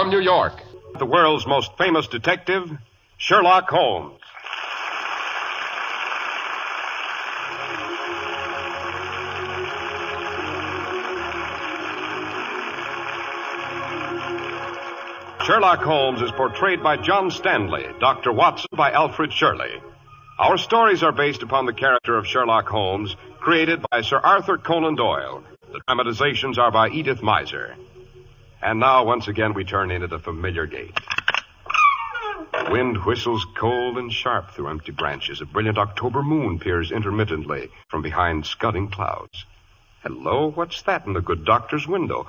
from New York, the world's most famous detective, Sherlock Holmes. Sherlock Holmes is portrayed by John Stanley, Dr. Watson by Alfred Shirley. Our stories are based upon the character of Sherlock Holmes, created by Sir Arthur Conan Doyle. The dramatizations are by Edith Miser. And now, once again, we turn into the familiar gate. Wind whistles cold and sharp through empty branches. A brilliant October moon peers intermittently from behind scudding clouds. Hello, what's that in the good doctor's window?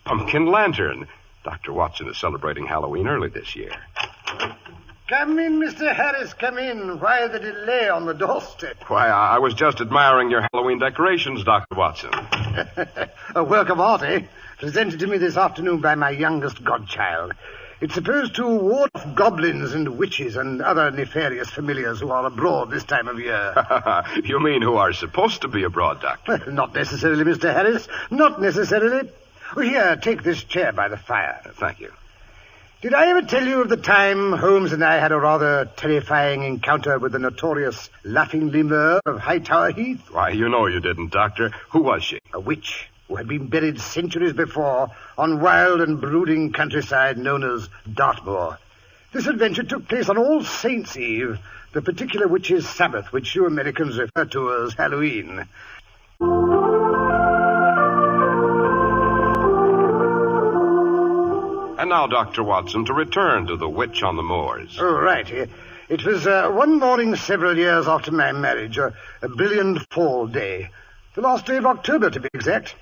Pumpkin lantern. Dr. Watson is celebrating Halloween early this year. Come in, Mr. Harris, come in. Why the delay on the doorstep? Why, I was just admiring your Halloween decorations, Dr. Watson. A work of art, eh? Presented to me this afternoon by my youngest godchild. It's supposed to ward off goblins and witches and other nefarious familiars who are abroad this time of year. You mean who are supposed to be abroad, Doctor? Not necessarily, Mr. Harris. Not necessarily. Oh, here, take this chair by the fire. Thank you. Did I ever tell you of the time Holmes and I had a rather terrifying encounter with the notorious Laughing Lemur of Hightower Heath? Why, you know you didn't, Doctor. Who was she? A witch who had been buried centuries before on wild and brooding countryside known as Dartmoor. This adventure took place on All Saints' Eve, the particular witch's Sabbath, which you Americans refer to as Halloween. And now, Dr. Watson, to return to the witch on the moors. Oh, right. It was one morning several years after my marriage, a brilliant fall day. The last day of October, to be exact.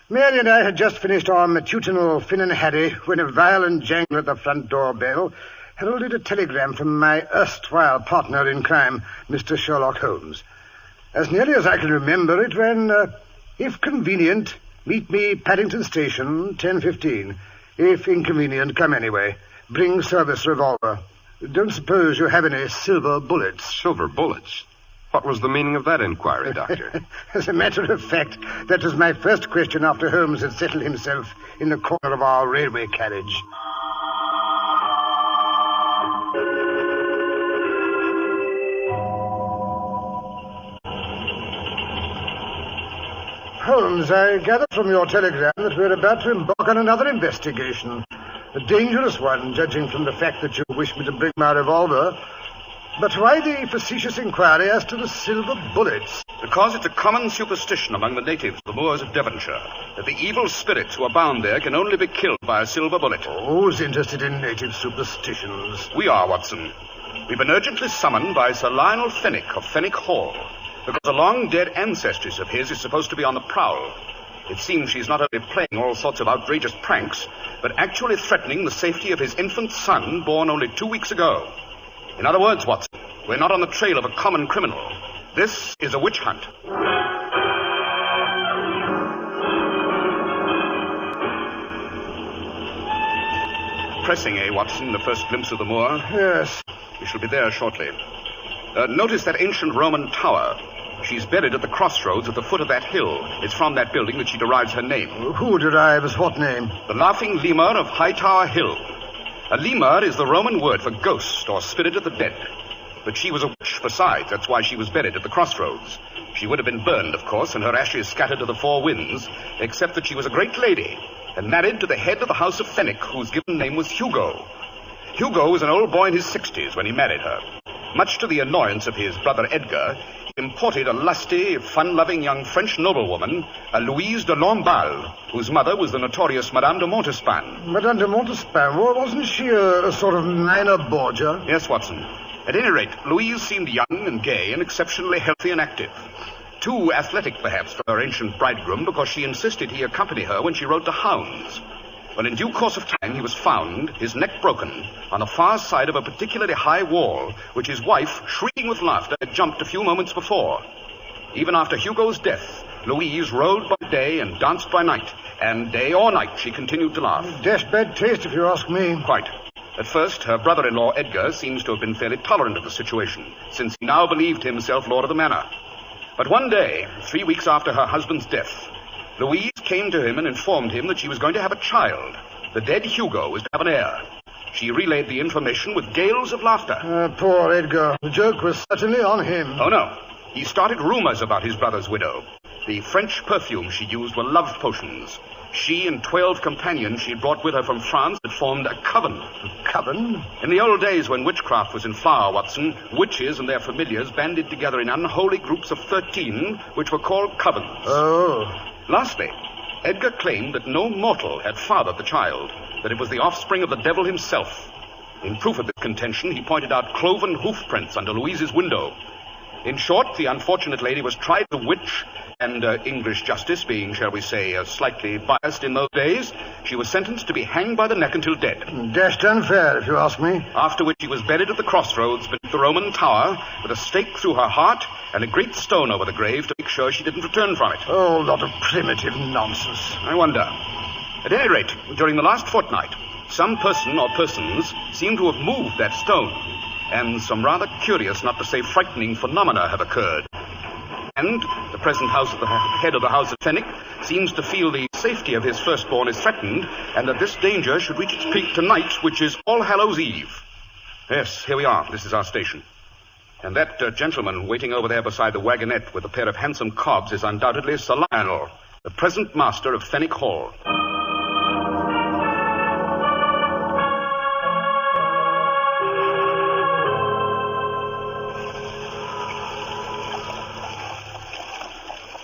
Mary and I had just finished our matutinal Finn and Harry when a violent jangle at the front door bell heralded a telegram from my erstwhile partner in crime, Mr. Sherlock Holmes. As nearly as I can remember, it ran, if convenient, meet me Paddington Station, 10:15. If inconvenient, come anyway. Bring service revolver. Don't suppose you have any silver bullets. Silver bullets? What was the meaning of that inquiry, Doctor? As a matter of fact, that was my first question after Holmes had settled himself in the corner of our railway carriage. Holmes, I gather from your telegram that we're about to embark on another investigation. A dangerous one, judging from the fact that you wish me to bring my revolver. But why the facetious inquiry as to the silver bullets? Because it's a common superstition among the natives, the Moors of Devonshire, that the evil spirits who are bound there can only be killed by a silver bullet. Who's interested in native superstitions? We are, Watson. We've been urgently summoned by Sir Lionel Fennick of Fennick Hall, because a long-dead ancestress of his is supposed to be on the prowl. It seems she's not only playing all sorts of outrageous pranks, but actually threatening the safety of his infant son, born only 2 weeks ago. In other words, Watson, we're not on the trail of a common criminal. This is a witch hunt. Pressing, Watson, the first glimpse of the moor? Yes. We shall be there shortly. Notice that ancient Roman tower. She's buried at the crossroads at the foot of that hill. It's from that building that she derives her name. Who derives what name? The Laughing Lemur of Hightower Hill. A lemur is the Roman word for ghost or spirit of the dead. But she was a witch besides. That's why she was buried at the crossroads. She would have been burned, of course, and her ashes scattered to the four winds, except that she was a great lady and married to the head of the house of Fennick, whose given name was Hugo. Hugo was an old boy in his 60s when he married her. Much to the annoyance of his brother Edgar, he imported a lusty, fun-loving young French noblewoman, a Louise de Lamballe, whose mother was the notorious Madame de Montespan. Madame de Montespan? Wasn't she a sort of minor Borgia? Yes, Watson. At any rate, Louise seemed young and gay and exceptionally healthy and active. Too athletic, perhaps, for her ancient bridegroom, because she insisted he accompany her when she rode to hounds. Well, in due course of time, he was found, his neck broken, on the far side of a particularly high wall, which his wife, shrieking with laughter, had jumped a few moments before. Even after Hugo's death, Louise rode by day and danced by night, and day or night she continued to laugh. Dashed bad taste, if you ask me. Quite. At first, her brother-in-law, Edgar, seems to have been fairly tolerant of the situation, since he now believed himself lord of the manor. But one day, 3 weeks after her husband's death, Louise came to him and informed him that she was going to have a child. The dead Hugo was to have an heir. She relayed the information with gales of laughter. Poor Edgar. The joke was certainly on him. Oh, no. He started rumors about his brother's widow. The French perfumes she used were love potions. She and 12 companions she brought with her from France had formed a coven. A coven? In the old days when witchcraft was in flower, Watson, witches and their familiars banded together in unholy groups of 13, which were called covens. Oh. Lastly, Edgar claimed that no mortal had fathered the child, that it was the offspring of the devil himself. In proof of this contention, he pointed out cloven hoof prints under Louise's window. In short, the unfortunate lady was tried as a witch, and English justice being, shall we say, slightly biased in those days, she was sentenced to be hanged by the neck until dead. Dashed unfair, if you ask me. After which she was buried at the crossroads beneath the Roman tower, with a stake through her heart and a great stone over the grave to make sure she didn't return from it. Oh, lot of primitive nonsense. I wonder. At any rate, during the last fortnight, some person or persons seem to have moved that stone, and some rather curious, not to say frightening, phenomena have occurred. And the present head of the house of Fennick seems to feel the safety of his firstborn is threatened, and that this danger should reach its peak tonight, which is All Hallows Eve. Yes, here we are. This is our station. And that gentleman waiting over there beside the wagonette with a pair of handsome cobs is undoubtedly Sir Lionel, the present master of Fennick Hall.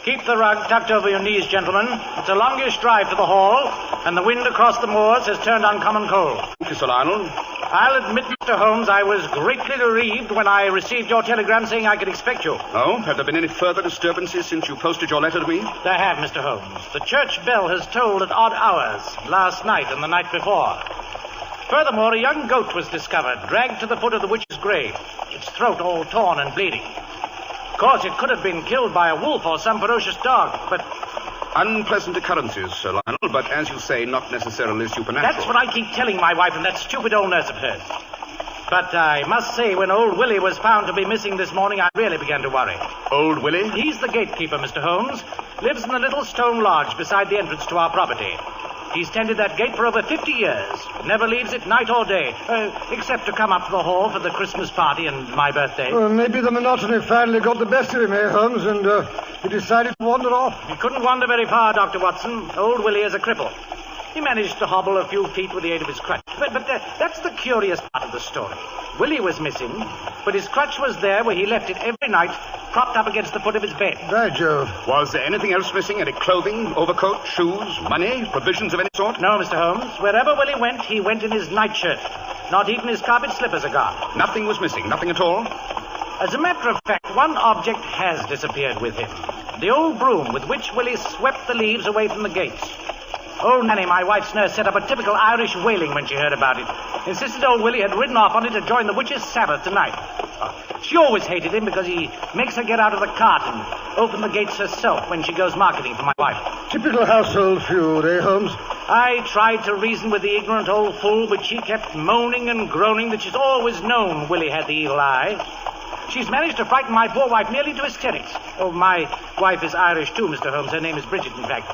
Keep the rug tucked over your knees, gentlemen. It's a longish drive to the hall, and the wind across the moors has turned uncommon cold. Thank you, Sir Lionel. I'll admit, Mr. Holmes, I was greatly relieved when I received your telegram saying I could expect you. Oh? Have there been any further disturbances since you posted your letter to me? There have, Mr. Holmes. The church bell has tolled at odd hours, last night and the night before. Furthermore, a young goat was discovered, dragged to the foot of the witch's grave, its throat all torn and bleeding. Of course, it could have been killed by a wolf or some ferocious dog, but... Unpleasant occurrences, Sir Lionel, but as you say, not necessarily supernatural. That's what I keep telling my wife and that stupid old nurse of hers. But I must say, when Old Willie was found to be missing this morning, I really began to worry. Old Willie? He's the gatekeeper, Mr. Holmes. Lives in a little stone lodge beside the entrance to our property. He's tended that gate for over 50 years. Never leaves it night or day, except to come up to the hall for the Christmas party and my birthday. Well, maybe the monotony finally got the best of him, Holmes, and he decided to wander off. He couldn't wander very far, Dr. Watson. Old Willie is a cripple. He managed to hobble a few feet with the aid of his crutch. But that's the curious part of the story. Willie was missing, but his crutch was there where he left it every night, propped up against the foot of his bed. By Jove. Was there anything else missing? Any clothing, overcoat, shoes, money, provisions of any sort? No, Mr. Holmes. Wherever Willie went, he went in his nightshirt. Not even his carpet slippers are gone. Nothing was missing, nothing at all? As a matter of fact, one object has disappeared with him. The old broom with which Willie swept the leaves away from the gates. Old Nanny, my wife's nurse, set up a typical Irish wailing when she heard about it. Insisted old Willie had ridden off on it to join the witch's Sabbath tonight. She always hated him because he makes her get out of the cart and open the gates herself when she goes marketing for my wife. Typical household feud, Holmes? I tried to reason with the ignorant old fool, but she kept moaning and groaning that she's always known Willie had the evil eye. She's managed to frighten my poor wife nearly to hysterics. Oh, my wife is Irish, too, Mr. Holmes. Her name is Bridget, in fact.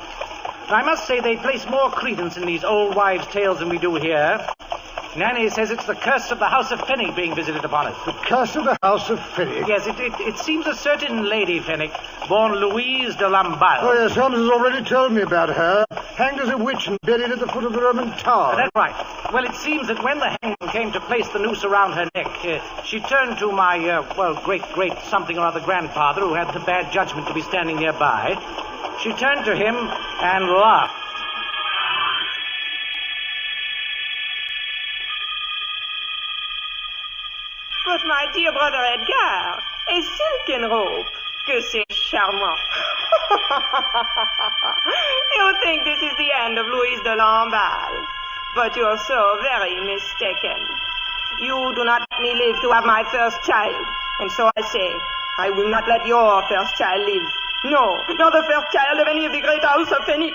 I must say they place more credence in these old wives' tales than we do here. Nanny says it's the curse of the house of Fennick being visited upon us. The curse of the house of Fennick? Yes, it seems a certain lady, Fennick, born Louise de Lamballe. Oh, yes, Holmes has already told me about her. Hanged as a witch and buried at the foot of the Roman tower. That's right. Well, it seems that when the hangman came to place the noose around her neck, she turned to my, great something or other grandfather who had the bad judgment to be standing nearby. She turned to him and laughed. But my dear brother Edgar, a silken rope. Que c'est charmant. You think this is the end of Louise de Lamballe, but you're so very mistaken. You do not let me live to have my first child, and so I say, I will not let your first child live. No, not the first child of any of the great house of Fennick.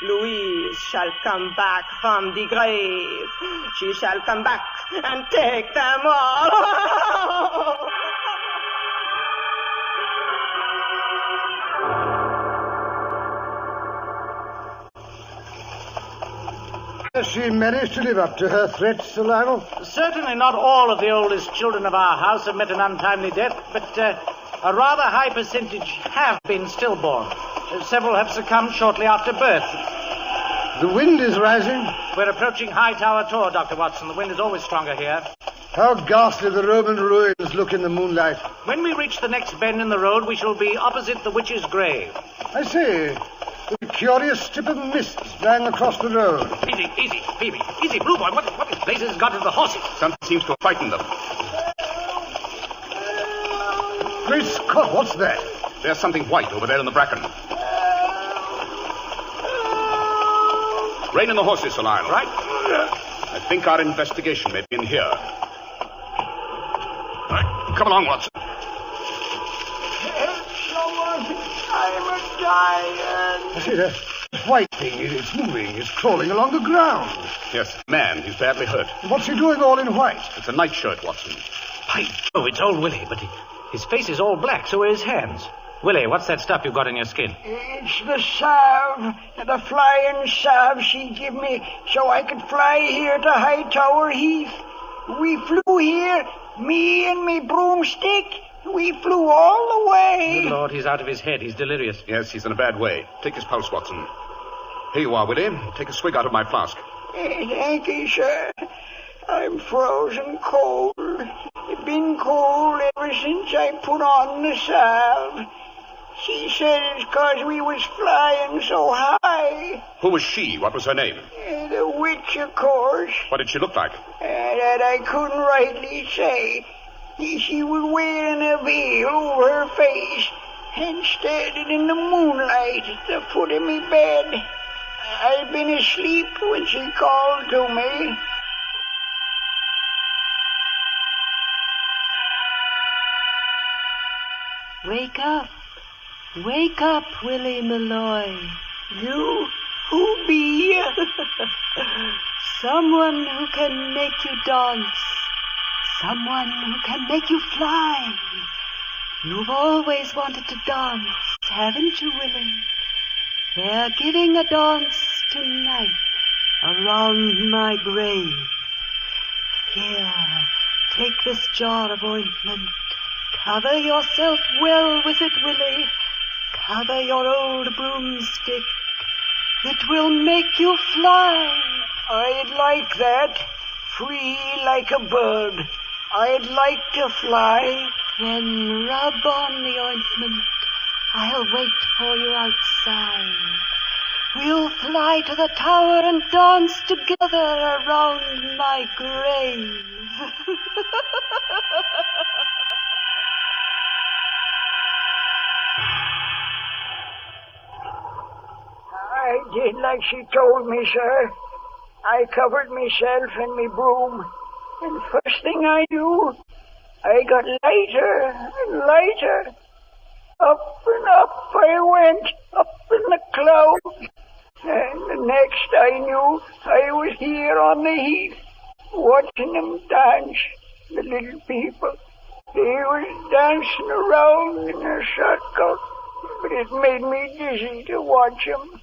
Louise shall come back from the grave. She shall come back and take them all. Has she managed to live up to her threats, Sir Lionel? Certainly not all of the oldest children of our house have met an untimely death, but a rather high percentage have been stillborn. Several have succumbed shortly after birth. The wind is rising. We're approaching Hightower Tor, Dr. Watson. The wind is always stronger here. How ghastly the Roman ruins look in the moonlight. When we reach the next bend in the road, we shall be opposite the witch's grave. I see. A curious strip of mist lying across the road. Easy, Phoebe. Easy, Blue Boy. What in blazes has got into the horses? Something seems to have frightened them. Great Scott, what's that? There's something white over there in the bracken. Rein in the horses, Sir Lionel. Right. I think our investigation may be in here. Right. Come along, Watson. Help someone. I'm a dying. I see that white thing. It's moving. It's crawling along the ground. Yes, man. He's badly hurt. What's he doing all in white? It's a nightshirt, Watson. By Jove, it's old Willie, but his face is all black, so are his hands. Willie, what's that stuff you've got in your skin? It's the salve, the flying salve she give me so I could fly here to Hightower Heath. We flew here, me and me broomstick. We flew all the way. Good Lord, he's out of his head. He's delirious. Yes, he's in a bad way. Take his pulse, Watson. Here you are, Willie. Take a swig out of my flask. Thank you, sir. I'm frozen cold. It's been cold ever since I put on the salve. She said it's 'cause we was flying so high. Who was she? What was her name? The witch, of course. What did she look like? That I couldn't rightly say. She was wearing a veil over her face and standing in the moonlight at the foot of me bed. I'd been asleep when she called to me. Wake up. Wake up, Willie Malloy. You? Who be? Someone who can make you dance. Someone who can make you fly. You've always wanted to dance, haven't you, Willie? They're giving a dance tonight around my grave. Here, take this jar of ointment. Cover yourself well with it, Willie. Cover your old broomstick. It will make you fly. I'd like that. Free like a bird. I'd like to fly. Then rub on the ointment. I'll wait for you outside. We'll fly to the tower and dance together around my grave. I did like she told me, sir. I covered myself in me broom, and first thing I do, I got lighter and lighter. Up and up I went, up in the clouds. And the next I knew, I was here on the heath, watching them dance, the little people. They was dancing around in a circle, but it made me dizzy to watch them.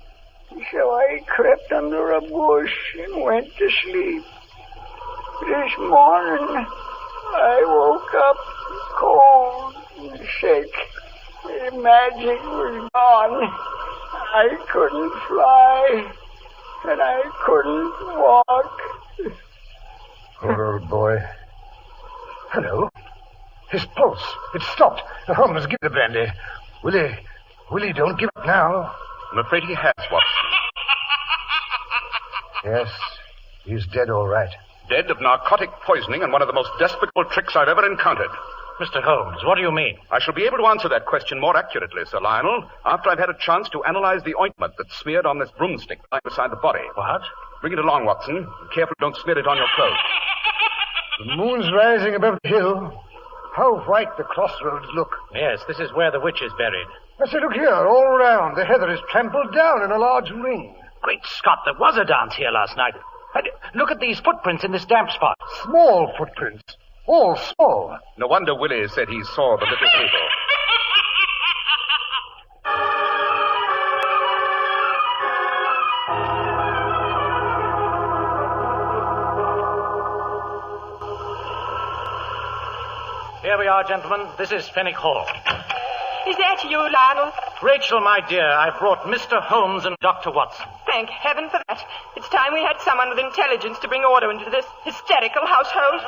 So I crept under a bush and went to sleep. This morning, I woke up cold and sick. The magic was gone. I couldn't fly, and I couldn't walk. Poor old boy. Hello. His pulse. It stopped. Holmes, give the brandy. Willie, don't give up now. I'm afraid he has, Watson. Yes, he's dead all right. Dead of narcotic poisoning and one of the most despicable tricks I've ever encountered. Mr. Holmes, what do you mean? I shall be able to answer that question more accurately, Sir Lionel, after I've had a chance to analyze the ointment that's smeared on this broomstick lying beside the body. What? Bring it along, Watson. Be careful don't smear it on your clothes. The moon's rising above the hill. How white the crossroads look. Yes, this is where the witch is buried. I say, look here, all round. The heather is trampled down in a large ring. Great Scott, there was a dance here last night. Look at these footprints in this damp spot. Small footprints. All small. No wonder Willie said he saw the little people. Here we are, gentlemen. This is Fennick Hall. Is that you, Lionel? Rachel, my dear, I've brought Mr. Holmes and Dr. Watson. Thank heaven for that. It's time we had someone with intelligence to bring order into this hysterical household.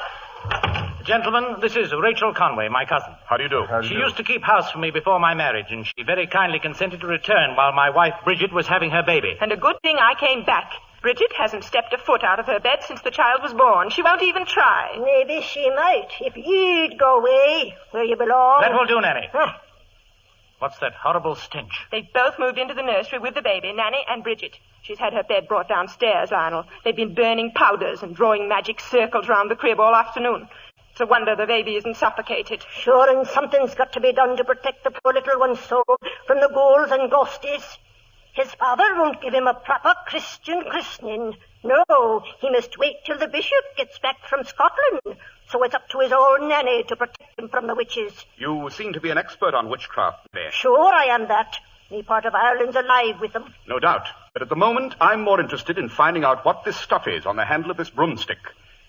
Gentlemen, this is Rachel Conway, my cousin. How do you do? She used to keep house for me before my marriage, and she very kindly consented to return while my wife, Bridget, was having her baby. And a good thing I came back. Bridget hasn't stepped a foot out of her bed since the child was born. She won't even try. Maybe she might, if you'd go away where you belong. That will do, Nanny. What's that horrible stench? They've both moved into the nursery with the baby, Nanny and Bridget. She's had her bed brought downstairs, Lionel. They've been burning powders and drawing magic circles round the crib all afternoon. It's a wonder the baby isn't suffocated. Sure, and something's got to be done to protect the poor little one's soul from the ghouls and ghosties. His father won't give him a proper Christian christening. No, he must wait till the bishop gets back from Scotland. So it's up to his old nanny to protect him from the witches. You seem to be an expert on witchcraft, May. Sure, I am that. Any part of Ireland's alive with them. No doubt. But at the moment, I'm more interested in finding out what this stuff is on the handle of this broomstick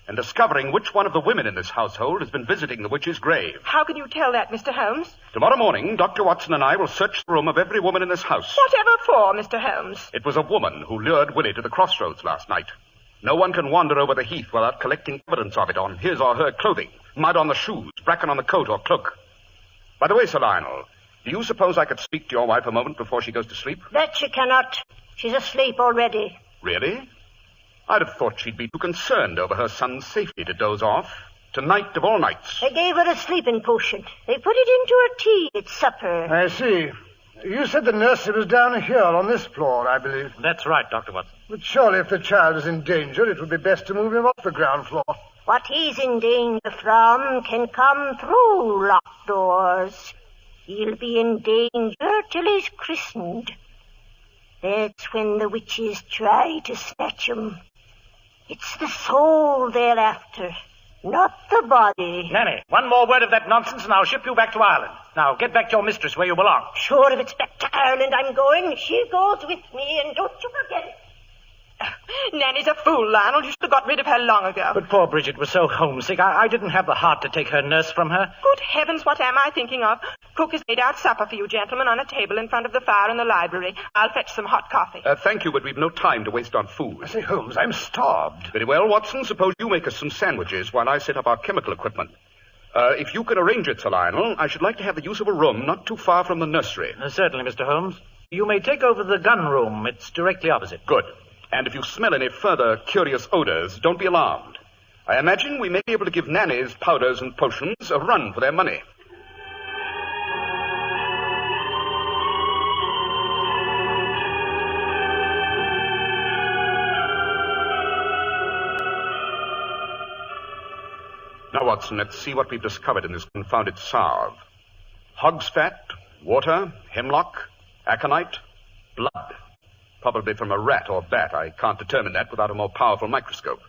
and discovering which one of the women in this household has been visiting the witch's grave. How can you tell that, Mr. Holmes? Tomorrow morning, Dr. Watson and I will search the room of every woman in this house. Whatever for, Mr. Holmes? It was a woman who lured Willie to the crossroads last night. No one can wander over the heath without collecting evidence of it on his or her clothing, mud on the shoes, bracken on the coat or cloak. By the way, Sir Lionel, do you suppose I could speak to your wife a moment before she goes to sleep? That she cannot. She's asleep already. Really? I'd have thought she'd be too concerned over her son's safety to doze off. Tonight of all nights. They gave her a sleeping potion. They put it into her tea at supper. I see. You said the nursery was down here on this floor, I believe. That's right, Dr. Watson. But surely if the child is in danger, it would be best to move him off the ground floor. What he's in danger from can come through locked doors. He'll be in danger till he's christened. That's when the witches try to snatch him. It's the soul they're after, not the body. Nanny, one more word of that nonsense and I'll ship you back to Ireland. Now, get back to your mistress where you belong. Sure, if it's back to Ireland I'm going, she goes with me, and don't you forget it. Nanny's a fool, Lionel. You should have got rid of her long ago. But poor Bridget was so homesick, I didn't have the heart to take her nurse from her. Good heavens, what am I thinking of? Cook has laid out supper for you gentlemen on a table in front of the fire in the library. I'll fetch some hot coffee. Thank you, but we've no time to waste on food. I say, Holmes, I'm starved. Very well, Watson. Suppose you make us some sandwiches while I set up our chemical equipment. If you can arrange it, Sir Lionel, I should like to have the use of a room not too far from the nursery. Certainly, Mr. Holmes. You may take over the gun room. It's directly opposite. Good. And if you smell any further curious odors, don't be alarmed. I imagine we may be able to give nannies powders and potions a run for their money. Now, Watson, let's see what we've discovered in this confounded salve. Hog's fat, water, hemlock, aconite, blood. Probably from a rat or bat. I can't determine that without a more powerful microscope.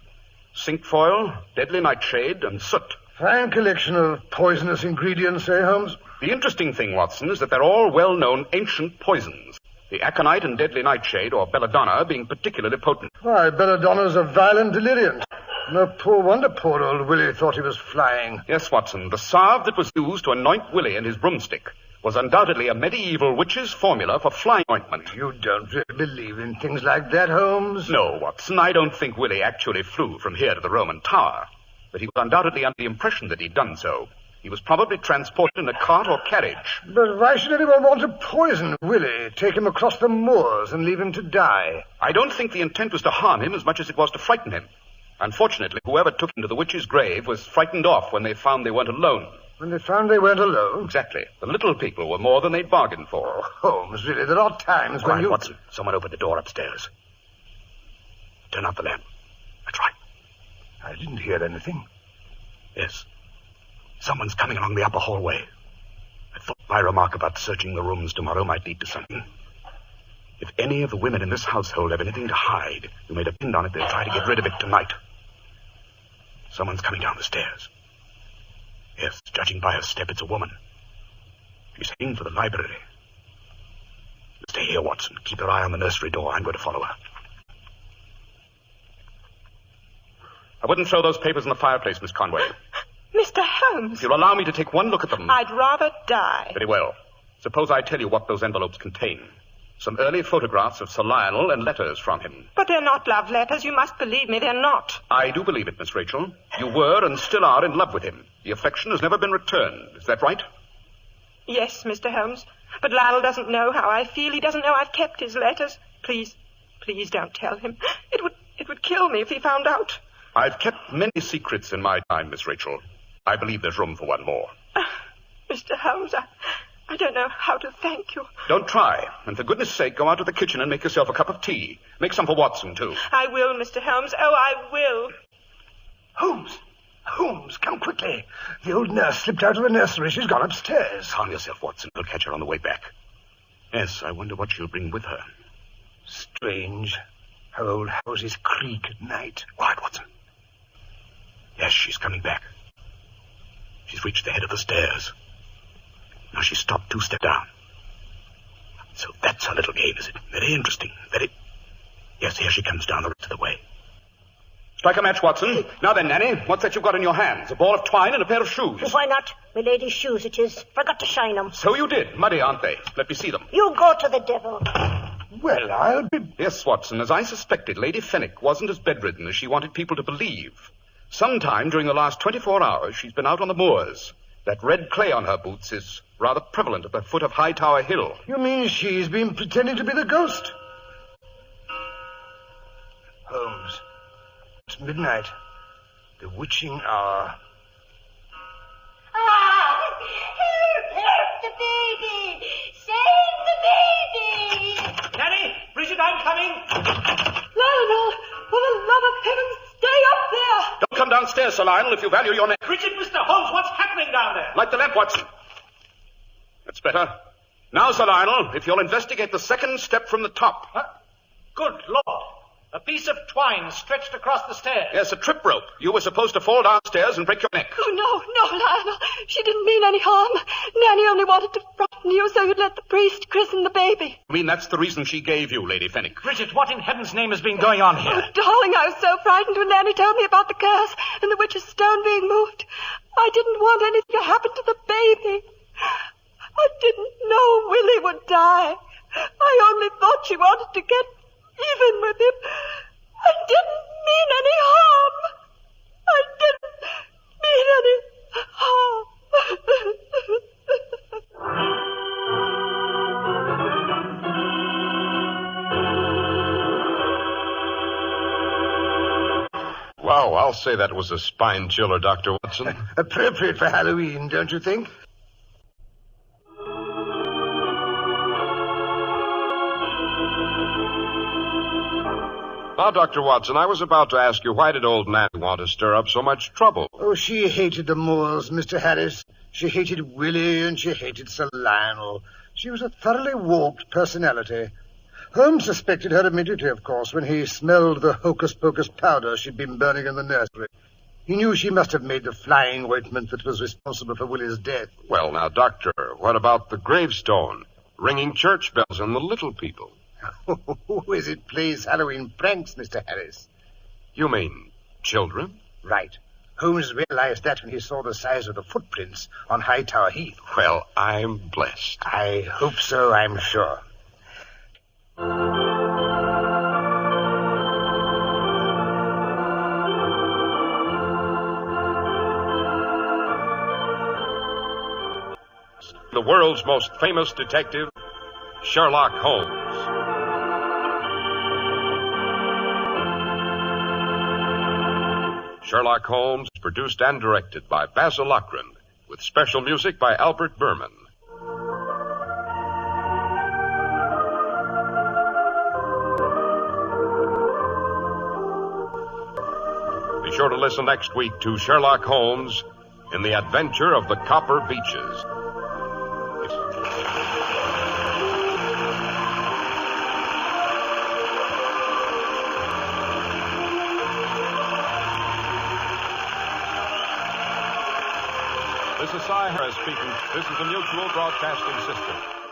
Cinquefoil, deadly nightshade, and soot. Fine collection of poisonous ingredients, eh, Holmes? The interesting thing, Watson, is that they're all well-known ancient poisons. The aconite and deadly nightshade, or belladonna, being particularly potent. Why, belladonna's a violent deliriant. No wonder poor old Willie thought he was flying. Yes, Watson, the salve that was used to anoint Willie and his broomstick was undoubtedly a medieval witch's formula for flying ointment. You don't really believe in things like that, Holmes? No, Watson, I don't think Willie actually flew from here to the Roman Tower. But he was undoubtedly under the impression that he'd done so. He was probably transported in a cart or carriage. But why should anyone want to poison Willie, take him across the moors and leave him to die? I don't think the intent was to harm him as much as it was to frighten him. Unfortunately, whoever took him to the witch's grave was frightened off when they found they weren't alone. When they found they weren't alone? Exactly. The little people were more than they'd bargained for. Oh, Holmes, really, there are times when you... Watson, someone opened the door upstairs. Turn out the lamp. That's right. I didn't hear anything. Yes. Someone's coming along the upper hallway. I thought my remark about searching the rooms tomorrow might lead to something. If any of the women in this household have anything to hide, you may depend on it they'll try to get rid of it tonight. Someone's coming down the stairs. Yes, judging by her step, it's a woman. She's heading for the library. Stay here, Watson. Keep your eye on the nursery door. I'm going to follow her. I wouldn't throw those papers in the fireplace, Miss Conway. Mr. Holmes. If you'll allow me to take one look at them. I'd rather die. Very well. Suppose I tell you what those envelopes contain. Some early photographs of Sir Lionel and letters from him. But they're not love letters. You must believe me, they're not. I do believe it, Miss Rachel. You were and still are in love with him. The affection has never been returned. Is that right? Yes, Mr. Holmes. But Lionel doesn't know how I feel. He doesn't know I've kept his letters. Please don't tell him. It would kill me if he found out. I've kept many secrets in my time, Miss Rachel. I believe there's room for one more. Mr. Holmes, I don't know how to thank you. Don't try. And for goodness sake, go out to the kitchen and make yourself a cup of tea. Make some for Watson, too. I will, Mr. Holmes. Oh, I will. Holmes, come quickly. The old nurse slipped out of the nursery. She's gone upstairs. Calm yourself, Watson. We'll catch her on the way back. Yes, I wonder what she'll bring with her. Strange how old houses creak at night. Quiet, Watson. Yes, she's coming back. She's reached the head of the stairs. Now she's stopped 2 steps down. So that's her little game, is it? Very interesting. Very... Yes, here she comes down the rest of the way. Strike a match, Watson. Now then, Nanny, what's that you've got in your hands? A ball of twine and a pair of shoes. Why not? My lady's shoes it is. Forgot to shine 'em. So you did. Muddy, aren't they? Let me see them. You go to the devil. Well, I'll be... Yes, Watson, as I suspected, Lady Fennick wasn't as bedridden as she wanted people to believe. Sometime during the last 24 hours, she's been out on the moors. That red clay on her boots is rather prevalent at the foot of Hightower Hill. You mean she's been pretending to be the ghost? Holmes, it's midnight. The witching hour. Help the baby! Save the baby! Nanny! Bridget, I'm coming! Lionel, for the love of heaven, stay up there! Don't come downstairs, Sir Lionel, if you value your neck. Bridget, Mr. Holmes, what's happening down there? Light the lamp, Watson. That's better. Now, Sir Lionel, if you'll investigate the second step from the top. Huh? Good Lord. A piece of twine stretched across the stairs. Yes, a trip rope. You were supposed to fall downstairs and break your neck. Oh, no, Lionel. She didn't mean any harm. Nanny only wanted to frighten you so you'd let the priest christen the baby. I mean, that's the reason she gave you, Lady Fennick. Bridget, what in heaven's name has been going on here? Oh, darling, I was so frightened when Nanny told me about the curse and the witch's stone being moved. I didn't want anything to happen to the baby. I didn't know Willie would die. I only thought she wanted to get even with him. I didn't mean any harm. I didn't mean any harm. Wow, I'll say that was a spine chiller, Dr. Watson. Appropriate for Halloween, don't you think? Now, Dr. Watson, I was about to ask you, why did old Nanny want to stir up so much trouble? Oh, she hated the Moors, Mr. Harris. She hated Willie and she hated Sir Lionel. She was a thoroughly warped personality. Holmes suspected her immediately, of course, when he smelled the hocus-pocus powder she'd been burning in the nursery. He knew she must have made the flying ointment that was responsible for Willie's death. Well, now, Doctor, what about the gravestone? Ringing church bells and the little people? Who is it plays Halloween pranks, Mr. Harris? You mean children? Right. Holmes realized that when he saw the size of the footprints on Hightower Heath. Well, I'm blessed. I hope so, I'm sure. The world's most famous detective, Sherlock Holmes. Sherlock Holmes is produced and directed by Basil Lochran, with special music by Albert Berman. Be sure to listen next week to Sherlock Holmes in the Adventure of the Copper Beeches. This is Cy Harris speaking. This is the Mutual Broadcasting System.